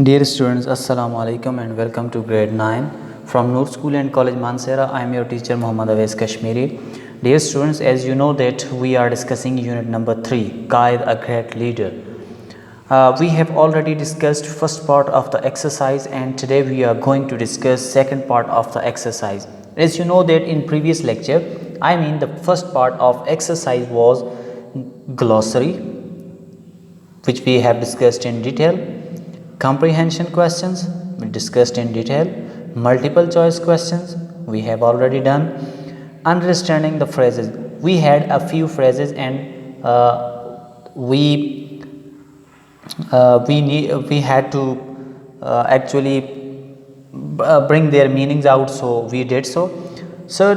Dear students, Assalamu alaikum and welcome to grade 9 from Noor School and College Mansehra. I am your teacher Muhammad Awais Kashmiri. Dear students, as you know that we are discussing unit number 3, Guide a Great Leader. We have already discussed first part of the exercise and today we are going to discuss second part of the exercise. As you know that in previous lecture, the first part of exercise was glossary, which we have discussed in detail. Comprehension questions we discussed in detail. Multiple choice questions we have already done. Understanding the phrases, we had a few phrases and we had to actually bring their meanings out, so we did so. So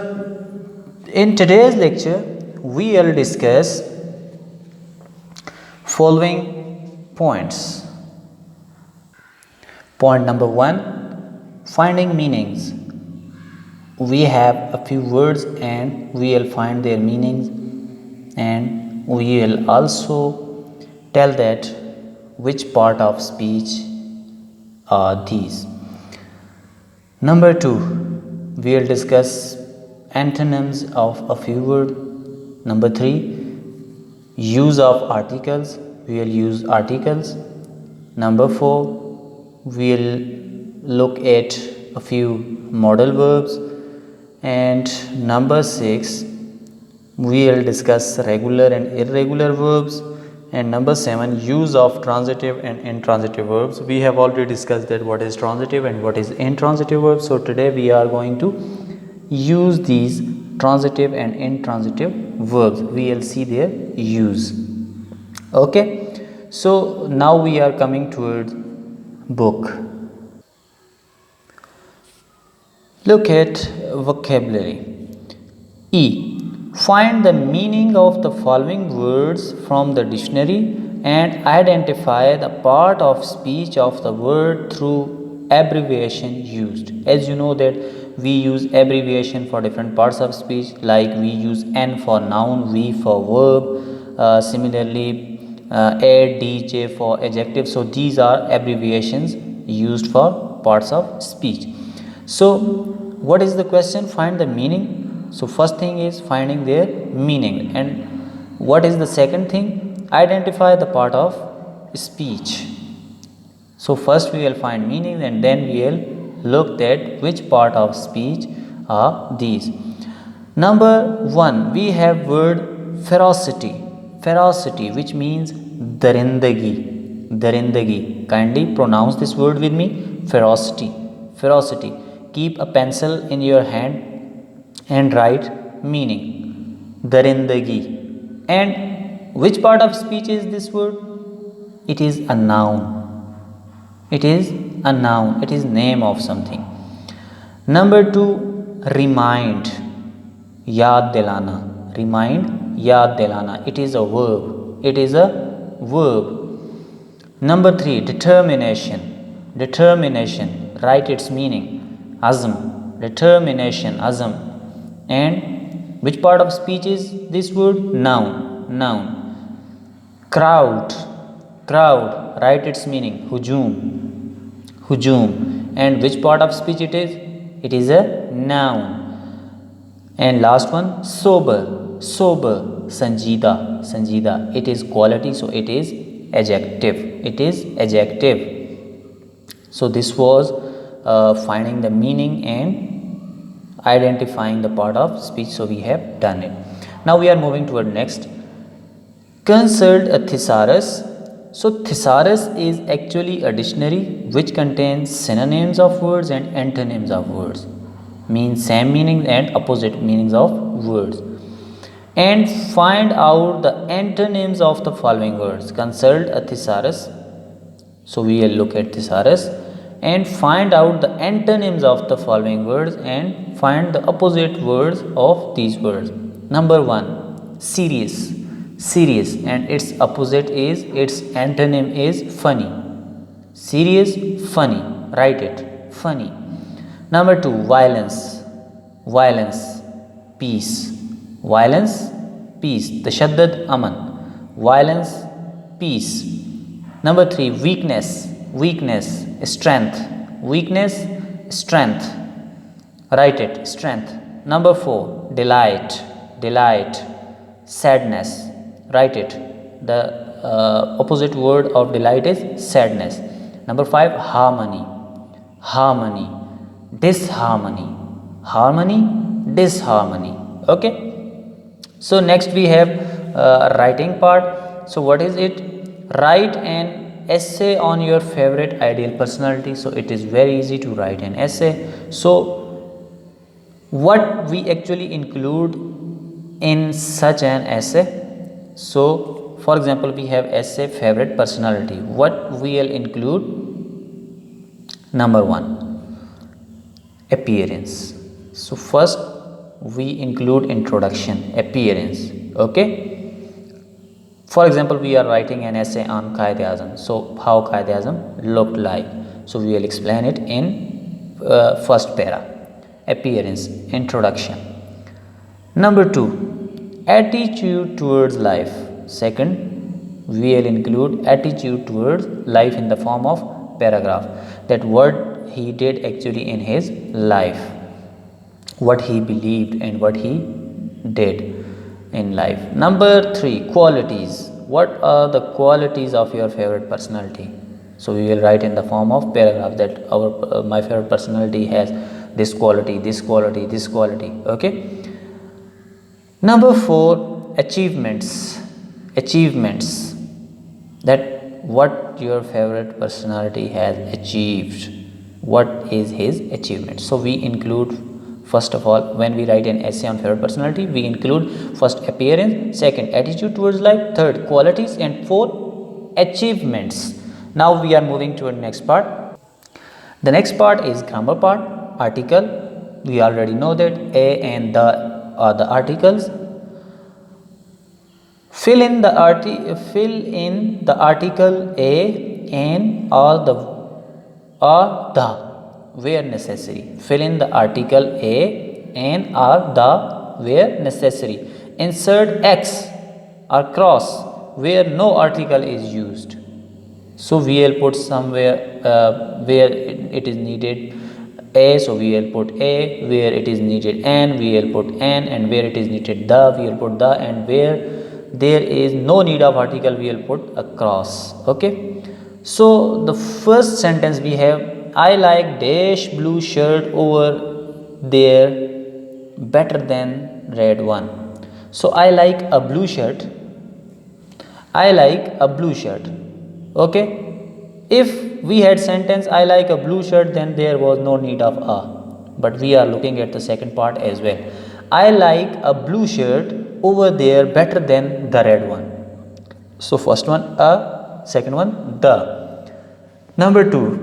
in today's lecture we will discuss following points. Point number 1, finding meanings. We have a few words and we will find their meanings, and we will also tell that which part of speech are these. Number 2, we will discuss antonyms of a few words. Number 3, use of articles. We will use articles. Number 4, we will look at a few modal verbs. And number 6, we will discuss regular and irregular verbs. And number 7, use of transitive and intransitive verbs. We have already discussed that what is transitive and what is intransitive verbs. So today we are going to use these transitive and intransitive verbs. We will see their use. Okay, so now we are coming towards book. Look at vocabulary. E. Find the meaning of the following words from the dictionary and identify the part of speech of the word through abbreviation used. As you know that we use abbreviation for different parts of speech, like we use N for noun, V for verb, similarly A, D, J for adjective. So these are abbreviations used for parts of speech. So what is the question? Find the meaning. So first thing is finding their meaning, and what is the second thing? Identify the part of speech. So first we will find meaning and then we will look at which part of speech are these. Number 1, we have word ferocity. Ferocity, which means darindagi. Darindagi. Kindly pronounce this word with me. Ferocity. Ferocity. Keep a pencil in your hand and write meaning. Darindagi. And which part of speech is this word? It is a noun. It is a noun. It is name of something. Number 2, remind. Yaad dilana. Remind, yaad dilana. It is a verb. It is a verb. Number 3, determination. Determination. Write its meaning. Azm. Determination. Azm. And which part of speech is this word? Noun. Noun. Crowd. Crowd. Write its meaning. Hujum. Hujum. And which part of speech it is? It is a noun. And last one, sober. Sober. Sanjida. Sanjida. It is quality, so it is adjective. It is adjective. So this was finding the meaning and identifying the part of speech. So we have done it. Now we are moving toward next. Consult a thesaurus. So thesaurus is actually a dictionary which contains synonyms of words and antonyms of words. Means same meaning and opposite meanings of words. And find out the antonyms of the following words. Consult a thesaurus. So we will look at thesaurus and find out the antonyms of the following words and find the opposite words of these words. Number 1, serious. Serious, and its opposite is, its antonym is funny. Serious, funny. Write it. Funny. Number 2, violence. Violence, peace. Violence, peace. Tashaddud, aman. Violence, peace. Number 3, weakness. weakness, strength, weakness, strength. Write it, strength. Number 4, delight, delight, sadness. Write it. The opposite word of delight is sadness. Number 5, harmony, harmony, disharmony, harmony, disharmony. Okay. So next we have writing part. So what is it? Write an essay on your favorite ideal personality. So it is very easy to write an essay. So what we actually include in such an essay? So for example, we have essay favorite personality. What we will include? Number 1, appearance. So first we include introduction, appearance. Okay. For example, we are writing an essay on Quaid-e-Azam. So how Quaid-e-Azam looked like. So we will explain it in first para. Appearance, introduction. Number 2, attitude towards life. Second, we will include attitude towards life in the form of paragraph, that what he did actually in his life, what he believed and what he did in life. Number 3, qualities. What are the qualities of your favorite personality? So we will write in the form of paragraph that my favorite personality has this quality, this quality, this quality. Okay. Number 4, achievements, achievements, that what your favorite personality has achieved, what is his achievement. So we include, first of all, when we write an essay on favorite personality, we include first appearance, second attitude towards life, third qualities, and fourth achievements. Now we are moving to the next part. The next part is grammar part. Article, we already know that a and the are the articles. Fill in the article a and or the where necessary. Fill in the article a and or the where necessary. Insert x or cross where no article is used. So we will put somewhere where it is needed a, so we will put a, where it is needed n, we will put n, and where it is needed the, we will put the, and where there is no need of article, we will put a cross. Okay. So the first sentence we have, I like dash blue shirt over there better than red one. So I like a blue shirt, I like a blue shirt. Okay. If we had sentence I like a blue shirt, then there was no need of a, but we are looking at the second part as well. I like a blue shirt over there better than the red one. So first one a, second one the. Number 2,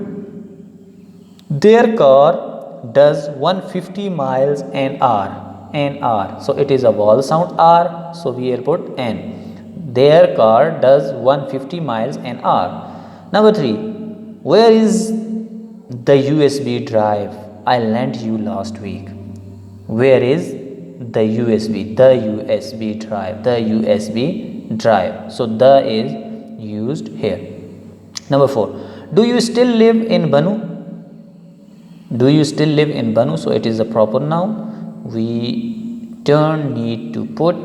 their car does 150 miles an hour. An hour, so it is a vowel sound r, so we will put n. Their car does 150 miles an hour. Number 3, where is the USB drive I lent you last week? Where is the USB? The USB drive, the USB drive. So the is used here. Number 4, do you still live in Banu? Do you still live in Banu? So it is a proper noun. We don't need to put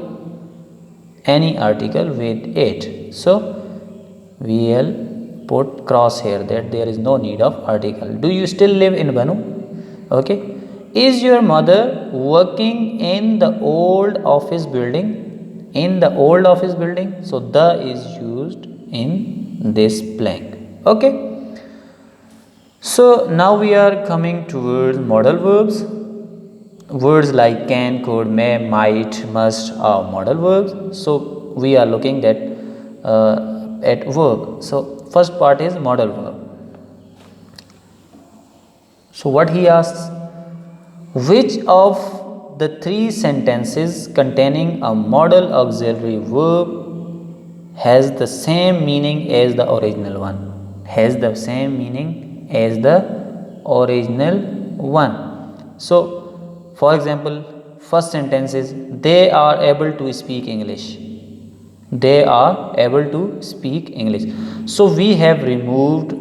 any article with it. So we will put cross here, that there is no need of article. Do you still live in Banu? Okay. Is your mother working in the old office building? In the old office building. So the is used in this blank. Okay. So now we are coming towards modal verbs. Words like can, could, may, might, must are modal verbs. So we are looking at verb. So first part is modal verb. So what he asks, which of the 3 sentences containing a modal auxiliary verb has the same meaning as the original one? Has the same meaning as the original one. So for example, first sentence is they are able to speak English. They are able to speak English. So we have removed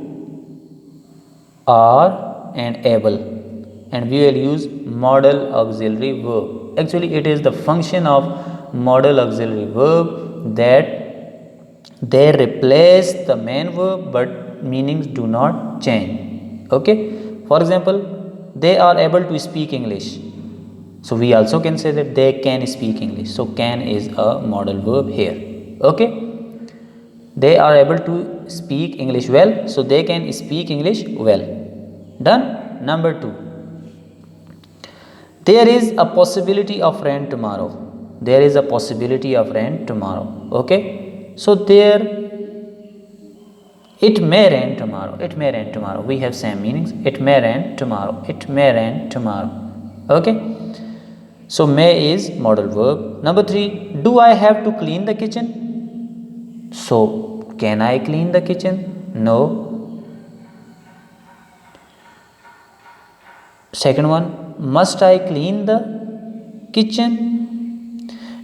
are and able, and we will use modal auxiliary verb. Actually it is the function of modal auxiliary verb that they replace the main verb but meanings do not change. Okay, for example, they are able to speak English, so we also can say that they can speak English. So can is a modal verb here. Okay, they are able to speak English well, so they can speak English well. Done. Number 2, there is a possibility of rain tomorrow. There is a possibility of rain tomorrow. Okay, so there, it may rain tomorrow. It may rain tomorrow. We have same meanings. It may rain tomorrow. It may rain tomorrow. Okay, so may is modal verb. Number 3, do I have to clean the kitchen? So can I clean the kitchen? No. Second one, must I clean the kitchen?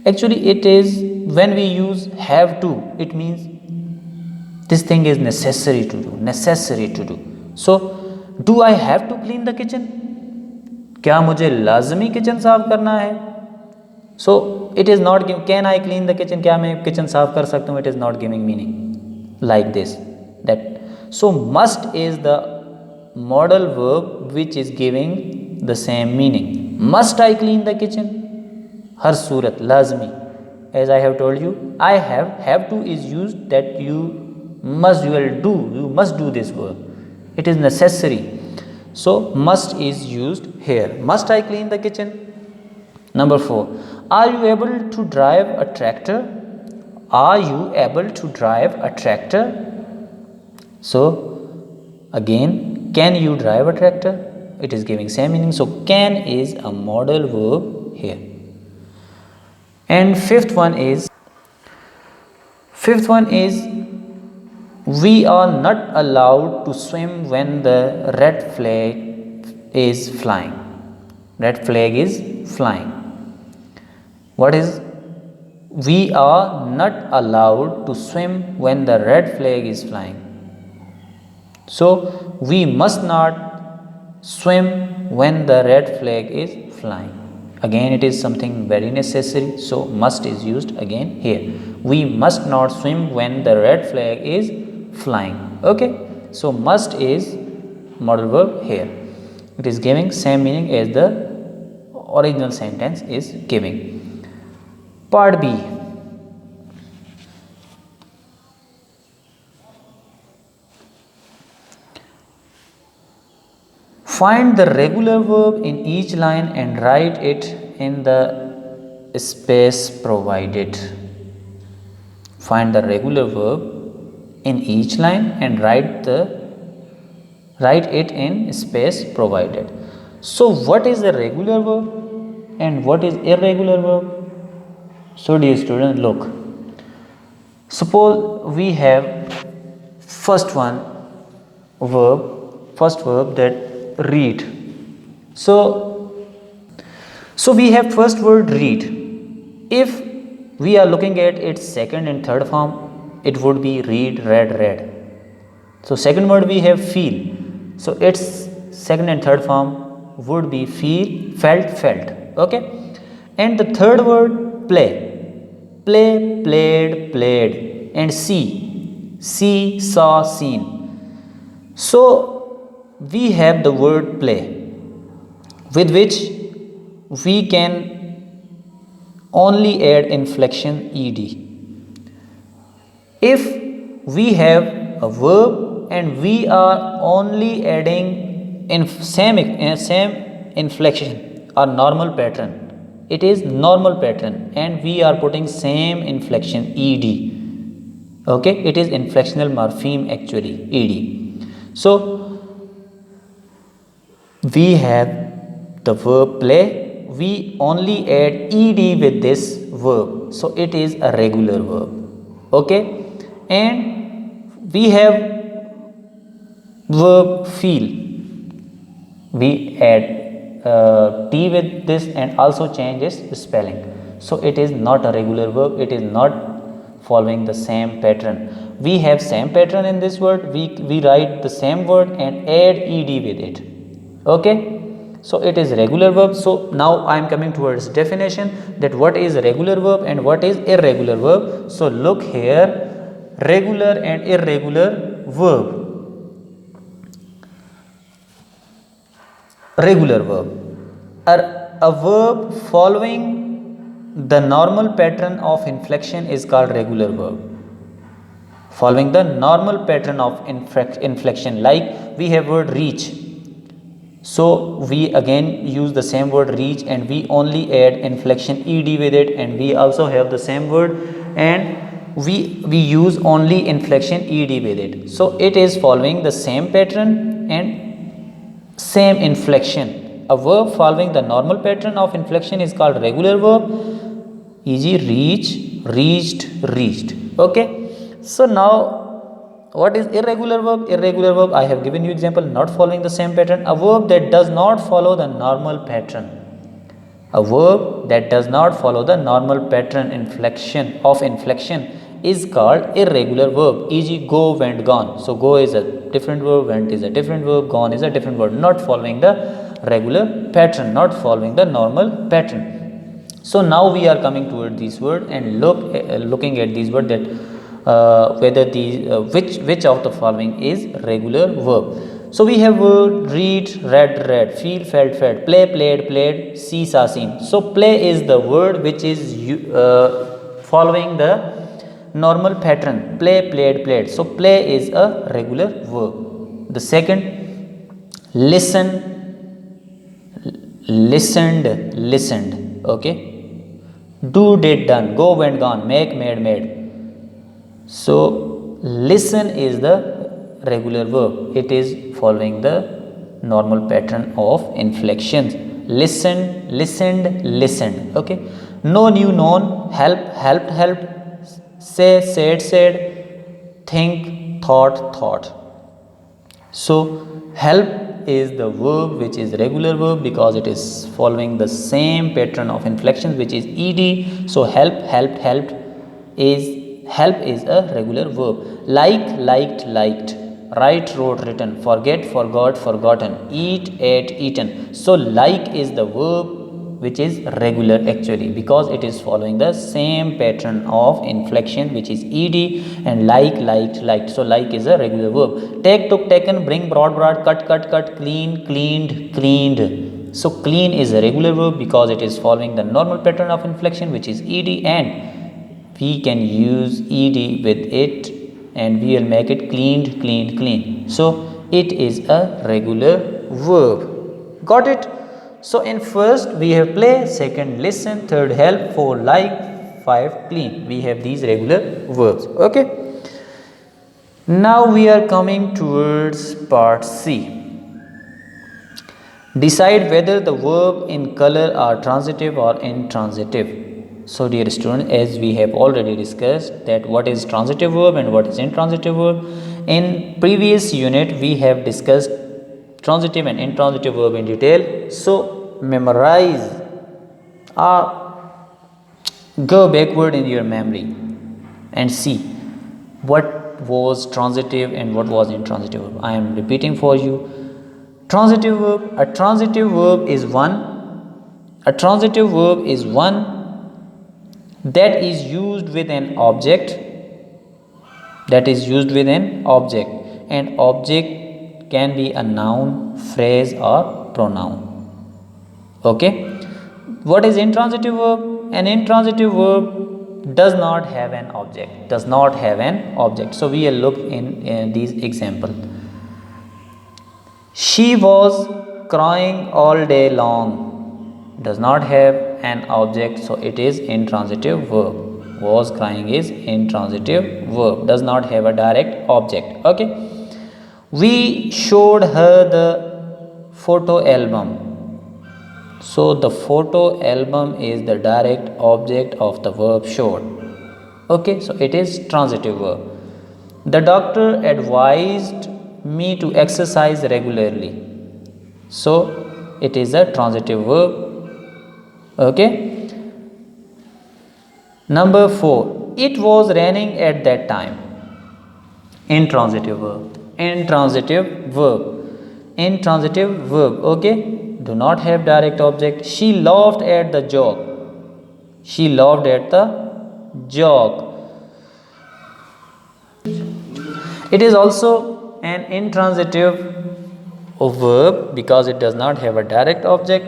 Actually it is when we use have to, it means this thing is necessary to do, necessary to do. So do I have to clean the kitchen? क्या मुझे लाजमी kitchen साफ करना है? So it is not give, can I clean the kitchen, क्या मैं kitchen साफ कर सकता हूँ? It is not giving meaning like this, that. So must is the modal verb which is giving the same meaning. Must I clean the kitchen? हर सूरत लाजमी. As I have told you, I have to is used that you must, you will do, you must do this verb. It is necessary. So must is used here. Must I clean the kitchen? Number 4, are you able to drive a tractor? Are you able to drive a tractor? So again, can you drive a tractor? It is giving same meaning. So can is a modal verb here. And fifth one is we are not allowed to swim when the red flag is flying. Red flag is flying. What is? We are not allowed to swim when the red flag is flying. So we must not swim when the red flag is flying. Again it is something very necessary, so must is used again here. We must not swim when the red flag is flying. Okay, so must is modal verb here. It is giving same meaning as the original sentence is giving. Part B. Find the regular verb in each line and write it in the space provided. Find the regular verb in each line and write it in space provided. So what is the regular verb and what is irregular verb? So dear student, look. Suppose we have first verb that read. So we have first word read. If we are looking at its second and third form, it would be read, read. So second word we have feel. So its second and third form would be feel, felt. Okay. And the third word play. Play, played, and see, saw, seen. So we have the word play, with which we can only add inflection ed. If we have a verb and we are only adding same inflection or normal pattern, it is normal pattern and we are putting same inflection ed. Okay, it is inflectional morpheme actually, ed. So we have the verb play, we only add ed with this verb, so it is a regular verb. Okay, and we have verb feel, we add t with this and also change its spelling, so it is not a regular verb, it is not following the same pattern. We have same pattern in this word. We write the same word and add ed with it. Okay, so it is regular verb. So now I am coming towards definition, that what is regular verb and what is irregular verb. So look here, regular and irregular verb. Regular verb, a verb following the normal pattern of inflection is called regular verb. Following the normal pattern of inflection, like we have word reach. So we again use the same word reach and we only add inflection ed with it, and we also have the same word and we use only inflection ed with it. So it is following the same pattern and same inflection. A verb following the normal pattern of inflection is called regular verb, e.g. reach, reached, reached. Okay, so now what is irregular verb? Irregular verb, I have given you example, not following the same pattern. A verb that does not follow the normal pattern. A verb that does not follow the normal pattern of inflection is called irregular verb, e.g. go, went, gone. So go is a different verb, went is a different verb, gone is a different verb, not following the regular pattern, not following the normal pattern. So now we are coming toward this word and looking at these words, that whether these which of the following is regular verb. So we have word read, read, read, feel, felt, felt, play, played, played, see, saw, seen. So play is the word which is following the normal pattern, play, played, played. So play is a regular verb. The second, listen, listened, listened. Okay, do, did, done, go, went, gone, make, made, made. So listen is the regular verb. It is following the normal pattern of inflections. Listen, listened, listened. Okay, know, knew, known, help, helped, helped, say, said, said, think, thought, thought. So help is the verb which is regular verb because it is following the same pattern of inflections, which is ed. So help, helped, helped is a regular verb. Like, liked, liked, write, wrote, written, forget, forgot, forgotten, eat, ate, eaten. So like is the verb which is regular actually, because it is following the same pattern of inflection, which is ed, and like, liked, liked. So like is a regular verb. Take, took, taken, bring, brought, brought, cut, cut, cut, clean, cleaned, cleaned. So clean is a regular verb because it is following the normal pattern of inflection, which is ed, and we can use ed with it and we will make it cleaned, cleaned, clean. So it is a regular verb. Got it? So in first we have play, second listen, third help, four like, five clean. We have these regular verbs. Okay. Now we are coming towards part C. Decide whether the verb in color are transitive or intransitive. So dear student, as we have already discussed that what is transitive verb and what is intransitive verb. In previous unit we have discussed transitive and intransitive verb in detail. So memorize or go backward in your memory and see what was transitive and what was intransitive verb. I am repeating for you. Transitive verb. A transitive verb is one. A transitive verb is one that is used with an object. That is used with an object. And object can be a noun, phrase, or pronoun. Okay. What is intransitive verb? An intransitive verb does not have an object. Does not have an object. So we will look in these examples. She was crying all day long. Does not have an object, so it is intransitive verb. Was crying is intransitive verb. Does not have a direct object. Okay. We showed her the photo album. So the photo album is the direct object of the verb showed. Okay, so it is transitive verb. The doctor advised me to exercise regularly. So it is a transitive verb. Okay. Number 4. It was raining at that time. Intransitive verb. Intransitive verb. Intransitive verb. Okay. Do not have direct object. She laughed at the joke. She laughed at the joke. It is also an intransitive verb because it does not have a direct object.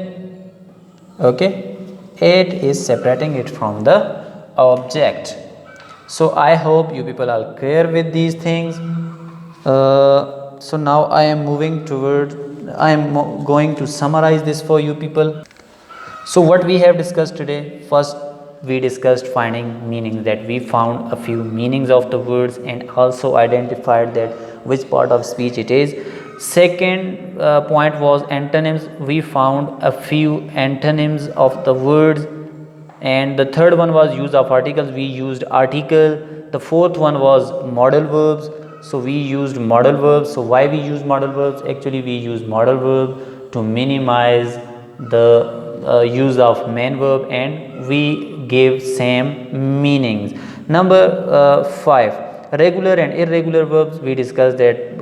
Okay. It is separating it from the object. So I hope you people are clear with these things. So now I am going to summarize this for you people. So what we have discussed today: first we discussed finding meanings, that we found a few meanings of the words and also identified that which part of speech it is. Second point was antonyms. We found a few antonyms of the words. And the third one was use of articles. We used article. The fourth one was modal verbs. So we used modal verbs. So why we use modal verbs? Actually we use modal verb to minimize the use of main verb, and we give same meanings. Number 5, regular and irregular verbs. We discussed that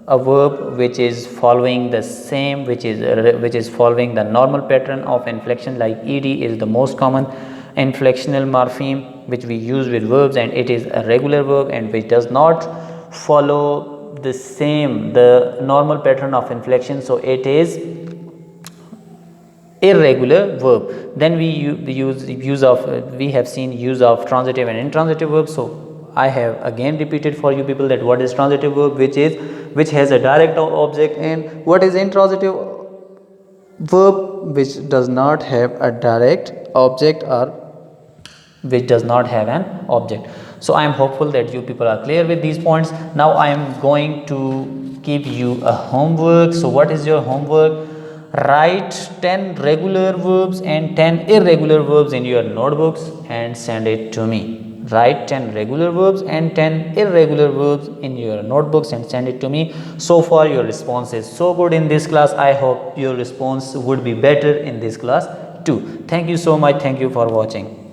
a verb which is following the same, which is following the normal pattern of inflection, like ed is the most common inflectional morpheme which we use with verbs, and it is a regular verb, and which does not follow the normal pattern of inflection, so it is irregular verb. Then we have seen use of transitive and intransitive verbs. So I have again repeated for you people that what is transitive verb, which has a direct object, and what is intransitive verb, which does not have a direct object or which does not have an object. So I am hopeful that you people are clear with these points. Now I am going to give you a homework. So what is your homework? Write 10 regular verbs and 10 irregular verbs in your notebooks and send it to me. Write 10 regular verbs and 10 irregular verbs in your notebooks and send it to me. So far your response is so good in this class. I hope your response would be better in this class too. Thank you so much. Thank you for watching.